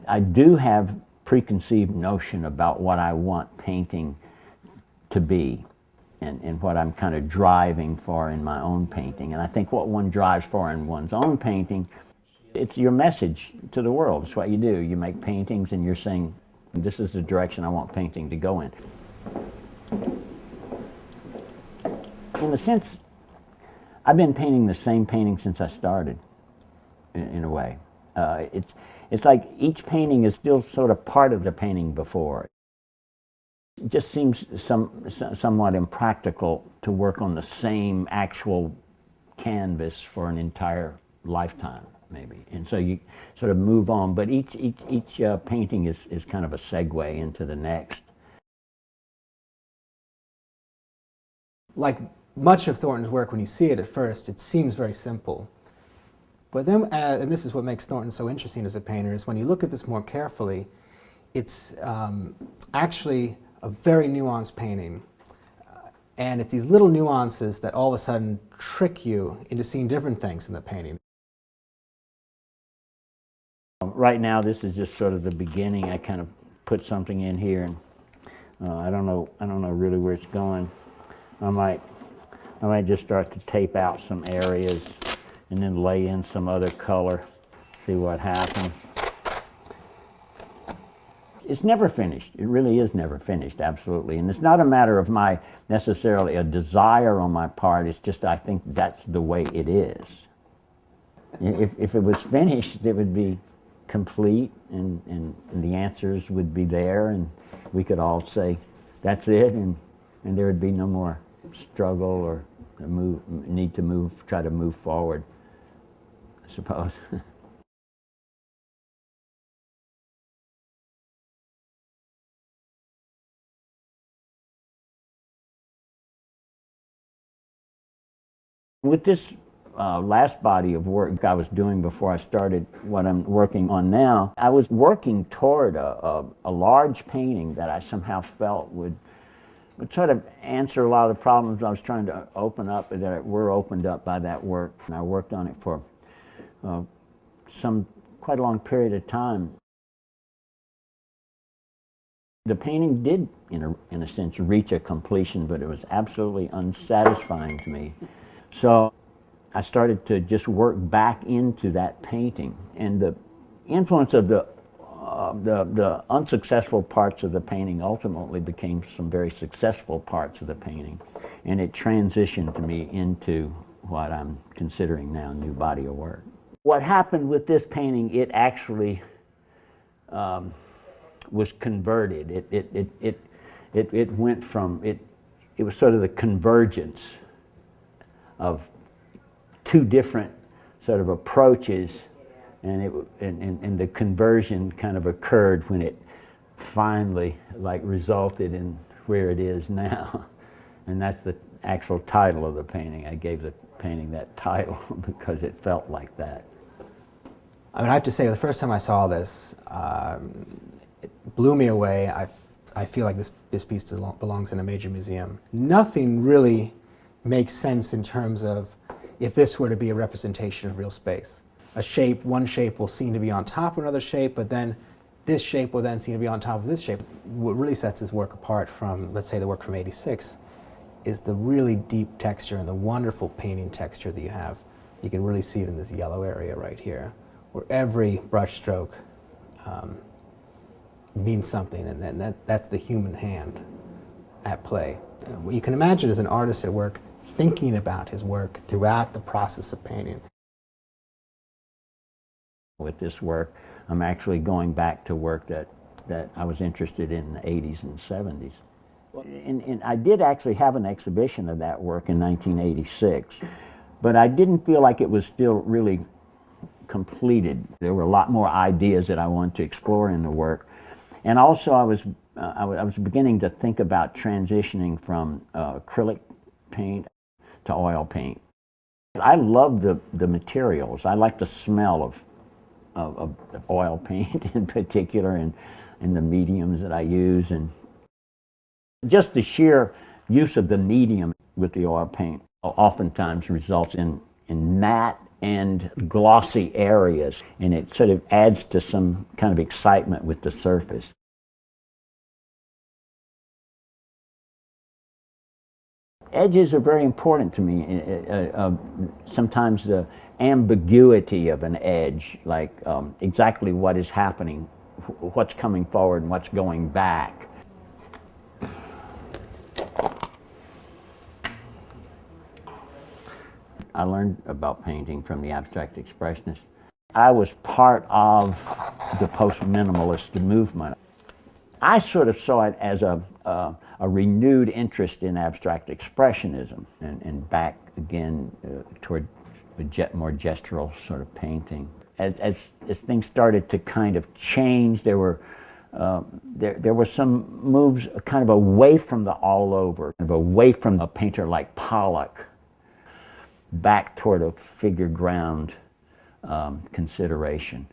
I do have preconceived notion about what I want painting to be and what I'm kind of driving for in my own painting. And I think what one drives for in one's own painting, it's your message to the world. It's what you do. You make paintings and you're saying, this is the direction I want painting to go in. In a sense, I've been painting the same painting since I started, in a way. It's like each painting is still sort of part of the painting before. It just seems somewhat impractical to work on the same actual canvas for an entire lifetime, maybe. And so you sort of move on, but each painting is kind of a segue into the next. Like much of Thornton's work, when you see it at first, it seems very simple. But then, and this is what makes Thornton so interesting as a painter, is when you look at this more carefully, it's actually a very nuanced painting. And it's these little nuances that all of a sudden trick you into seeing different things in the painting. Right now, this is just sort of the beginning. I kind of put something in here, and I don't know really where it's going. I might just start to tape out some areas and then lay in some other color, see what happens. It's never finished. It really is never finished, absolutely. And it's not a matter of necessarily a desire on my part. It's just I think that's the way it is. If it was finished, it would be complete, and the answers would be there, and we could all say, that's it, and there would be no more struggle or need to try to move forward, I suppose. With this last body of work I was doing before I started what I'm working on now, I was working toward a large painting that I somehow felt would sort of answer a lot of the problems I was trying to open up that were opened up by that work. And I worked on it for quite a long period of time. The painting did, in a sense, reach a completion, but it was absolutely unsatisfying to me. So I started to just work back into that painting, and the influence of the unsuccessful parts of the painting ultimately became some very successful parts of the painting, and it transitioned to me into what I'm considering now a new body of work. What happened with this painting, it actually was converted. It went from, it was sort of the convergence of two different sort of approaches, and the conversion kind of occurred when it finally resulted in where it is now. And that's the actual title of the painting. I gave the painting that title because it felt like that. I mean, I have to say, the first time I saw this, it blew me away. I feel like this piece belongs in a major museum. Nothing really makes sense in terms of if this were to be a representation of real space. One shape will seem to be on top of another shape, but then this shape will then seem to be on top of this shape. What really sets this work apart from, let's say, the work from '86 is the really deep texture and the wonderful painting texture that you have. You can really see it in this yellow area right here, where every brush stroke means something, and then that's the human hand at play. What you can imagine as an artist at work, thinking about his work throughout the process of painting. With this work, I'm actually going back to work that I was interested in the 80s and 70s. And I did actually have an exhibition of that work in 1986, but I didn't feel like it was still really completed. There were a lot more ideas that I wanted to explore in the work. And also I was beginning to think about transitioning from acrylic paint to oil paint. I love the materials. I like the smell of oil paint in particular, and the mediums that I use, and just the sheer use of the medium with the oil paint oftentimes results in matte and glossy areas, and it sort of adds to some kind of excitement with the surface. Edges are very important to me. Sometimes the ambiguity of an edge, like exactly what is happening, what's coming forward and what's going back. I learned about painting from the abstract expressionists. I was part of the post-minimalist movement. I sort of saw it as a renewed interest in abstract expressionism and back again toward more gestural sort of painting. As things started to kind of change, there were some moves kind of away from the all over, kind of away from a painter like Pollock, back toward a figure ground consideration.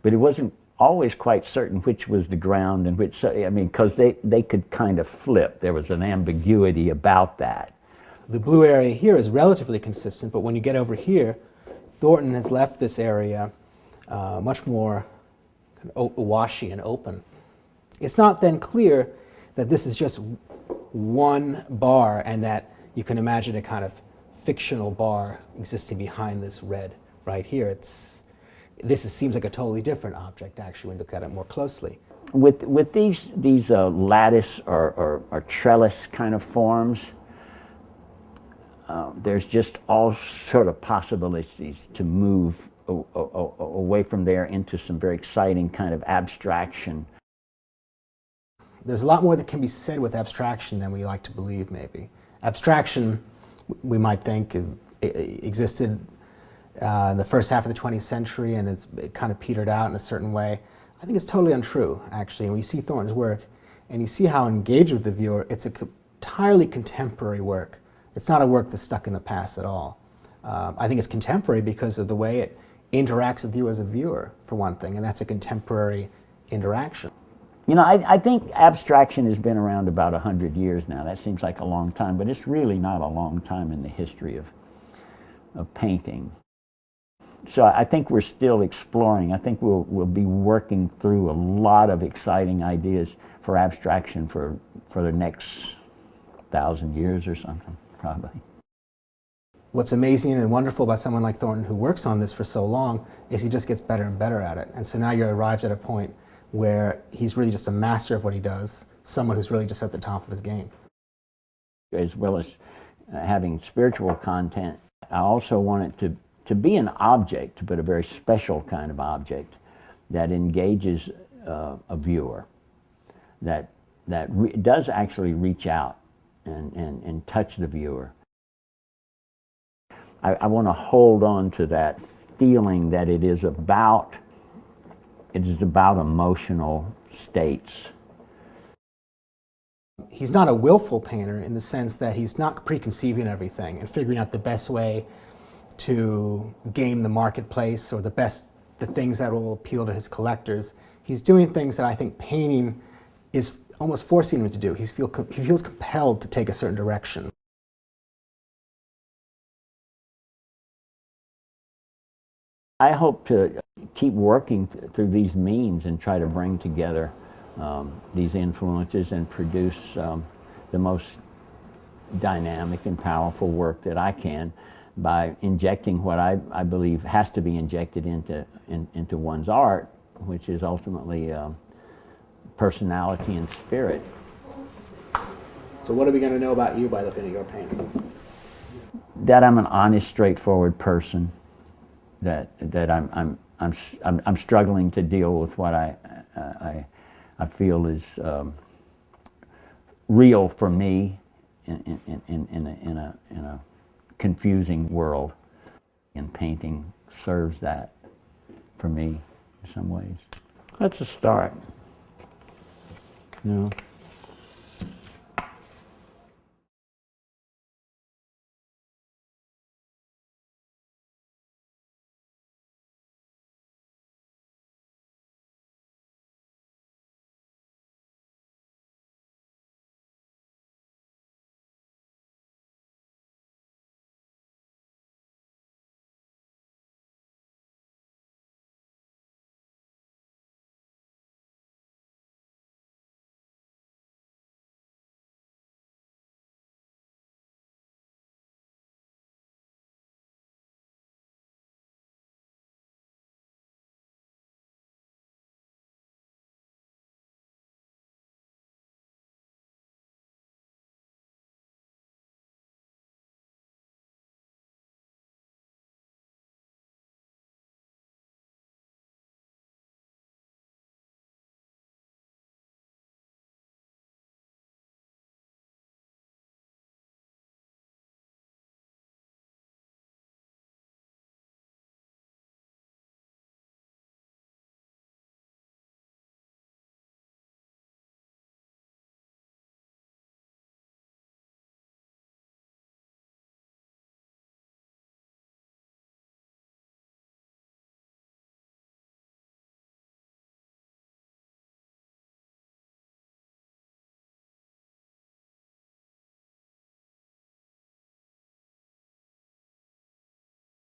But it wasn't always quite certain which was the ground and which, I mean, because they could kind of flip. There was an ambiguity about that. The blue area here is relatively consistent, but when you get over here, Thornton has left this area much more kind of washy and open. It's not then clear that this is just one bar and that you can imagine a kind of fictional bar existing behind this red right here. Seems like a totally different object, actually, when you look at it more closely. With these lattice or trellis kind of forms, there's just all sort of possibilities to move away from there into some very exciting kind of abstraction. There's a lot more that can be said with abstraction than we like to believe, maybe. Abstraction, we might think, existed in the first half of the 20th century, and it kind of petered out in a certain way. I think it's totally untrue, actually. And when you see Thornton's work, and you see how engaged with the viewer, it's an entirely contemporary work. It's not a work that's stuck in the past at all. I think it's contemporary because of the way it interacts with you as a viewer, for one thing, and that's a contemporary interaction. You know, I think abstraction has been around about 100 years now. That seems like a long time, but it's really not a long time in the history of painting. So I think we're still exploring. I think we'll be working through a lot of exciting ideas for abstraction for the next 1,000 years or something, probably. What's amazing and wonderful about someone like Thornton who works on this for so long is he just gets better and better at it. And so now you're arrived at a point where he's really just a master of what he does, someone who's really just at the top of his game. As well as having spiritual content, I also want it to be an object, but a very special kind of object that engages a viewer, that does actually reach out and touch the viewer. I want to hold on to that feeling that it is about emotional states. He's not a willful painter in the sense that he's not preconceiving everything and figuring out the best way to game the marketplace or the things that will appeal to his collectors. He's doing things that I think painting is almost forcing him to do. He feels compelled to take a certain direction. I hope to keep working through these means and try to bring together these influences and produce the most dynamic and powerful work that I can by injecting what I believe has to be injected into one's art, which is ultimately personality and spirit. So what are we going to know about you by looking at your painting? That I'm an honest, straightforward person. That I'm struggling to deal with what I feel is real for me in a confusing world, and painting serves that for me in some ways. That's a start, you know.